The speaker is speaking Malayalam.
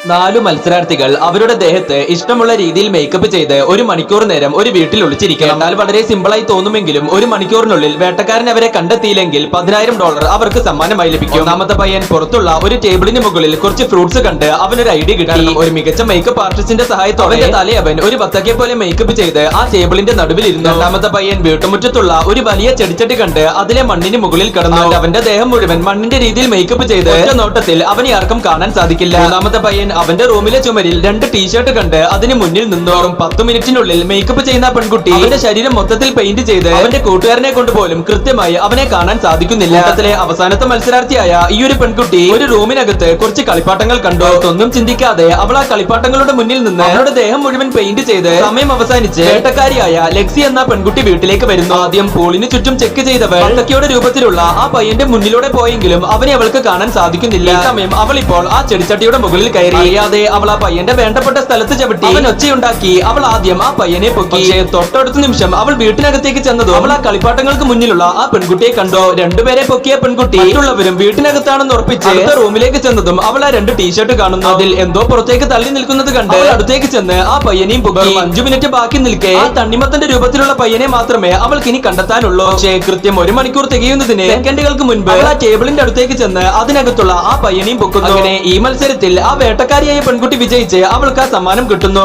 നാലു മത്സരാർത്ഥികൾ അവരുടെ ദേഹത്ത് ഇഷ്ടമുള്ള രീതിയിൽ മേക്കപ്പ് ചെയ്ത് ഒരു മണിക്കൂർ നേരം ഒരു വീട്ടിൽ ഒളിച്ചിരിക്കണം. എന്നാൽ വളരെ സിമ്പിളായി തോന്നുമെങ്കിലും ഒരു മണിക്കൂറിനുള്ളിൽ വേട്ടക്കാരൻ അവരെ കണ്ടെത്തിയില്ലെങ്കിൽ $10,000 അവർക്ക് സമ്മാനമായി ലഭിക്കും. ഒന്നാമത്തെ പയ്യൻ പുറത്തുള്ള ഒരു ടേബിളിന് മുകളിൽ കുറച്ച് ഫ്രൂട്ട്സ് കണ്ട് അവനൊരു ഐഡിയ കിട്ടി. ഒരു മികച്ച മേക്കപ്പ് ആർട്ടിസ്റ്റിന്റെ സഹായത്തോടെ അവന്റെ തലയെ അവൻ ഒരു ബത്തക്കെ പോലെ മേക്കപ്പ് ചെയ്ത് ആ ടേബിളിന്റെ നടുവിൽ ഇരുന്നു. രണ്ടാമത്തെ പയ്യൻ വീട്ടുമുറ്റത്തുള്ള ഒരു വലിയ ചെടിച്ചട്ടി കണ്ട് അതിലെ മണ്ണിന് മുകളിൽ കടന്നു. അവന്റെ ദേഹം മുഴുവൻ മണ്ണിന്റെ രീതിയിൽ മേക്കപ്പ് ചെയ്ത് ഒറ്റ നോട്ടത്തിൽ അവനെ ആർക്കും കാണാൻ സാധിക്കില്ല. മൂന്നാമത്തെ പയ്യൻ അവന്റെ റൂമിലെ ചുമരിൽ 2 ടീഷർട്ട് കണ്ട് അതിന് മുന്നിൽ നിന്നോറും 10 മിനിറ്റിനുള്ളിൽ മേക്കപ്പ് ചെയ്യുന്ന പെൺകുട്ടി അവന്റെ ശരീരം മൊത്തത്തിൽ പെയിന്റ് ചെയ്ത് അവന്റെ കൂട്ടുകാരനെ കൊണ്ടുപോലും കൃത്യമായി അവനെ കാണാൻ സാധിക്കുന്നില്ല. കൂട്ടത്തിലെ അവസാനത്തെ മത്സരാർത്ഥിയായ ഈ ഒരു പെൺകുട്ടി ഒരു റൂമിനകത്ത് കുറച്ച് കളിപ്പാട്ടങ്ങൾ കണ്ടു. ഒന്നും ചിന്തിക്കാതെ അവൾ ആ കളിപ്പാട്ടങ്ങളുടെ മുന്നിൽ നിന്ന് അവളുടെ ദേഹം മുഴുവൻ പെയിന്റ് ചെയ്ത് സമയം അവസാനിച്ച് വേട്ടക്കാരിയായ ലെക്സി എന്ന പെൺകുട്ടി വീട്ടിലേക്ക് വരുന്നു. ആദ്യം പൂളിന് ചുറ്റും ചെക്ക് ചെയ്തവൾ പട്ടക്കയുടെ രൂപത്തിലുള്ള ആ പയ്യന്റെ മുന്നിലൂടെ പോയെങ്കിലും അവനെ അവൾക്ക് കാണാൻ സാധിക്കുന്നില്ല. ഈ സമയം അവൾ ഇപ്പോൾ ആ ചെടിച്ചട്ടിയുടെ മുകളിൽ കയറി. അറിയാതെ അവൾ ആ പയ്യന്റെ വേണ്ടപ്പെട്ട സ്ഥലത്ത് ചവിട്ടി അവൻ ഒച്ചയുണ്ടാക്കി. അവൾ ആദ്യം ആ പയ്യനെ പൊക്കി. പക്ഷേ തൊട്ടടുത്ത നിമിഷം അവൾ വീട്ടിനകത്തേക്ക് ചെന്നതും അവൾ ആ കളിപ്പാട്ടങ്ങൾക്ക് മുന്നിലുള്ള ആ പെൺകുട്ടിയെ കണ്ടു. രണ്ടുപേരെ പൊക്കിയ പെൺകുട്ടി മറ്റുള്ളവരും വീട്ടിനകത്താണെന്ന് ഉറപ്പിച്ച് അടുത്ത റൂമിലേക്ക് ചെന്നതും അവൾ ആ 2 ടീഷർട്ട് കാണുന്നു. അതിൽ എന്തോ പുറത്തേക്ക് തള്ളി നിൽക്കുന്നത് കണ്ട് അടുത്തേക്ക് ചെന്ന് ആ പയ്യനെയും പൊക്കി. 5 മിനിറ്റ് ബാക്കി നിൽക്കെ ആ തണ്ണിമത്തന്റെ രൂപത്തിലുള്ള പയ്യനെ മാത്രമേ അവൾക്ക് ഇനി കണ്ടെത്താനുള്ളൂ. പക്ഷേ കൃത്യം 1 മണിക്കൂർ തികയുന്നതിന് സെക്കൻഡുകൾക്ക് മുൻപ് അവൾ ആ ടേബിളിന്റെ അടുത്തേക്ക് ചെന്ന് അതിനകത്തുള്ള ആ പയ്യനെയും പൊക്കുന്നു. അങ്ങനെ ഈ മത്സരത്തിൽ ആ വേട്ടക്കാരിയായ പെൺകുട്ടി വിജയിച്ച് അവൾക്ക് ആ സമ്മാനം കിട്ടുന്നു.